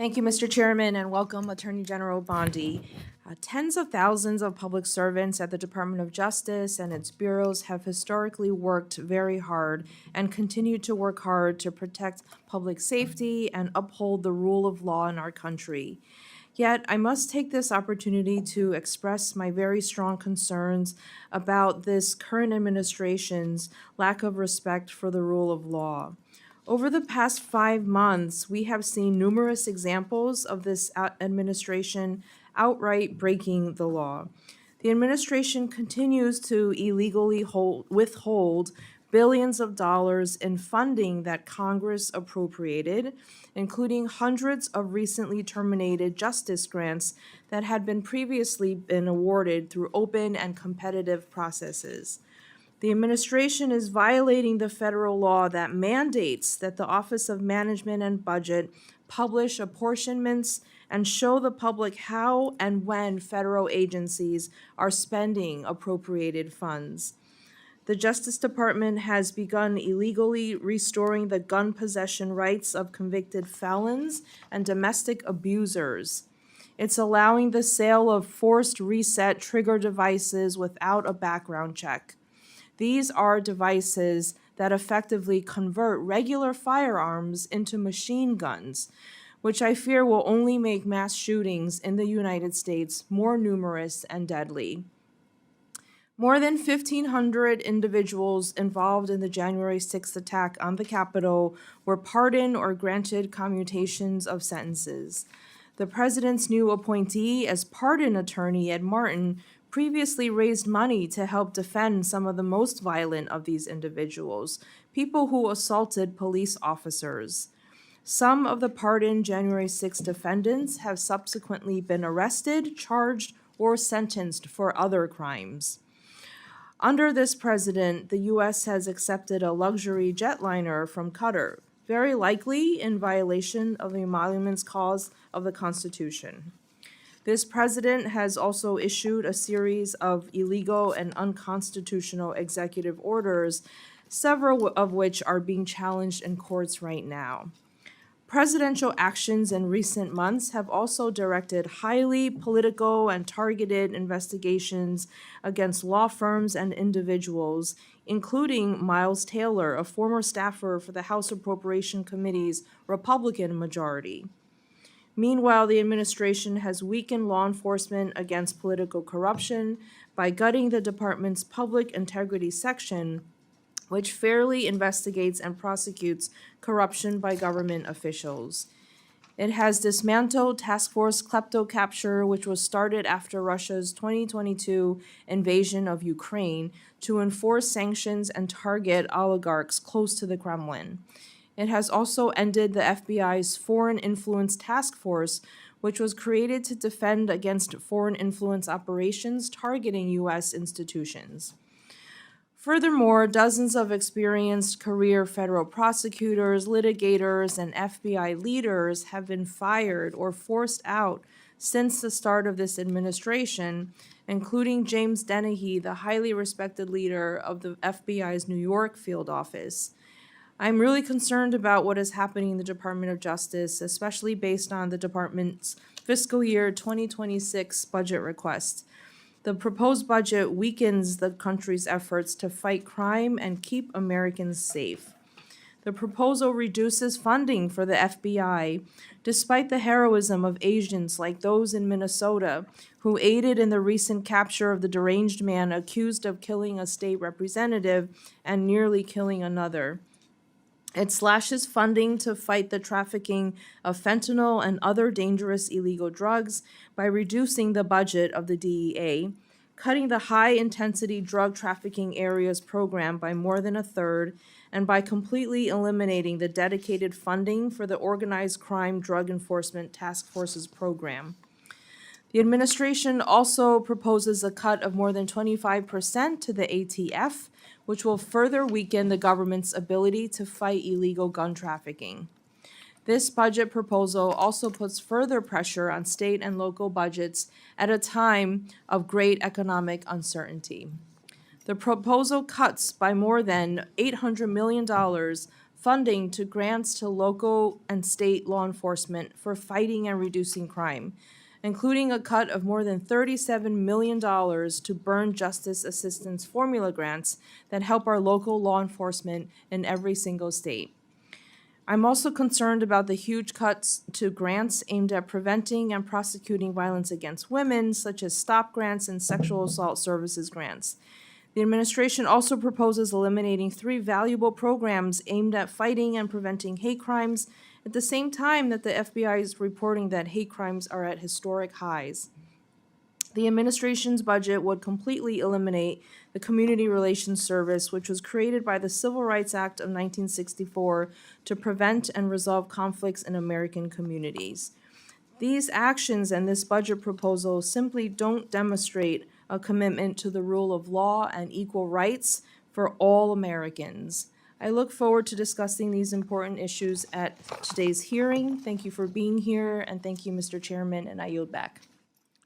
Thank you, Mr. Chairman, and welcome, Attorney General Bondi. Tens of thousands of public servants at the Department of Justice and its bureaus have historically worked very hard and continue to work hard to protect public safety and uphold the rule of law in our country. Yet, I must take this opportunity to express my very strong concerns about this current administration's lack of respect for the rule of law. Over the past 5 months, we have seen numerous examples of this administration outright breaking the law. The administration continues to illegally withhold billions of dollars in funding that Congress appropriated, including hundreds of recently terminated justice grants that had previously been awarded through open and competitive processes. The administration is violating the federal law that mandates that the Office of Management and Budget publish apportionments and show the public how and when federal agencies are spending appropriated funds. The Justice Department has begun illegally restoring the gun possession rights of convicted felons and domestic abusers. It's allowing the sale of forced reset trigger devices without a background check. These are devices that effectively convert regular firearms into machine guns, which I fear will only make mass shootings in the United States more numerous and deadly. More than 1,500 individuals involved in the January 6th attack on the Capitol were pardoned or granted commutations of sentences. The president's new appointee as pardon attorney, Ed Martin, previously raised money to help defend some of the most violent of these individuals, people who assaulted police officers. Some of the pardoned January 6 defendants have subsequently been arrested, charged, or sentenced for other crimes. Under this president, the U.S. has accepted a luxury jetliner from Qatar, very likely in violation of the emoluments clause of the Constitution. This president has also issued a series of illegal and unconstitutional executive orders, several of which are being challenged in courts right now. Presidential actions in recent months have also directed highly political and targeted investigations against law firms and individuals, including Miles Taylor, a former staffer for the House Appropriations Committee's Republican majority. Meanwhile, the administration has weakened law enforcement against political corruption by gutting the department's public integrity section, which fairly investigates and prosecutes corruption by government officials. It has dismantled Task Force Kleptocapture, which was started after Russia's 2022 invasion of Ukraine, to enforce sanctions and target oligarchs close to the Kremlin. It has also ended the FBI's Foreign Influence Task Force, which was created to defend against foreign influence operations targeting U.S. institutions. Furthermore, dozens of experienced career federal prosecutors, litigators, and FBI leaders have been fired or forced out since the start of this administration, including James Dennehy, the highly respected leader of the FBI's New York field office. I'm really concerned about what is happening in the Department of Justice, especially based on the department's fiscal year 2026 budget request. The proposed budget weakens the country's efforts to fight crime and keep Americans safe. The proposal reduces funding for the FBI, despite the heroism of agents like those in Minnesota who aided in the recent capture of the deranged man accused of killing a state representative and nearly killing another. It slashes funding to fight the trafficking of fentanyl and other dangerous illegal drugs by reducing the budget of the DEA, cutting the high-intensity drug trafficking areas program by more than a third, and by completely eliminating the dedicated funding for the Organized Crime Drug Enforcement Task Force's program. The administration also proposes a cut of more than 25% to the ATF, which will further weaken the government's ability to fight illegal gun trafficking. This budget proposal also puts further pressure on state and local budgets at a time of great economic uncertainty. The proposal cuts by more than $800 million funding to grants to local and state law enforcement for fighting and reducing crime, including a cut of more than $37 million to burn justice assistance formula grants that help our local law enforcement in every single state. I'm also concerned about the huge cuts to grants aimed at preventing and prosecuting violence against women, such as STOP grants and sexual assault services grants. The administration also proposes eliminating 3 valuable programs aimed at fighting and preventing hate crimes at the same time that the FBI is reporting that hate crimes are at historic highs. The administration's budget would completely eliminate the Community Relations Service, which was created by the Civil Rights Act of 1964 to prevent and resolve conflicts in American communities. These actions and this budget proposal simply don't demonstrate a commitment to the rule of law and equal rights for all Americans. I look forward to discussing these important issues at today's hearing. Thank you for being here, and thank you, Mr. Chairman, and I yield back.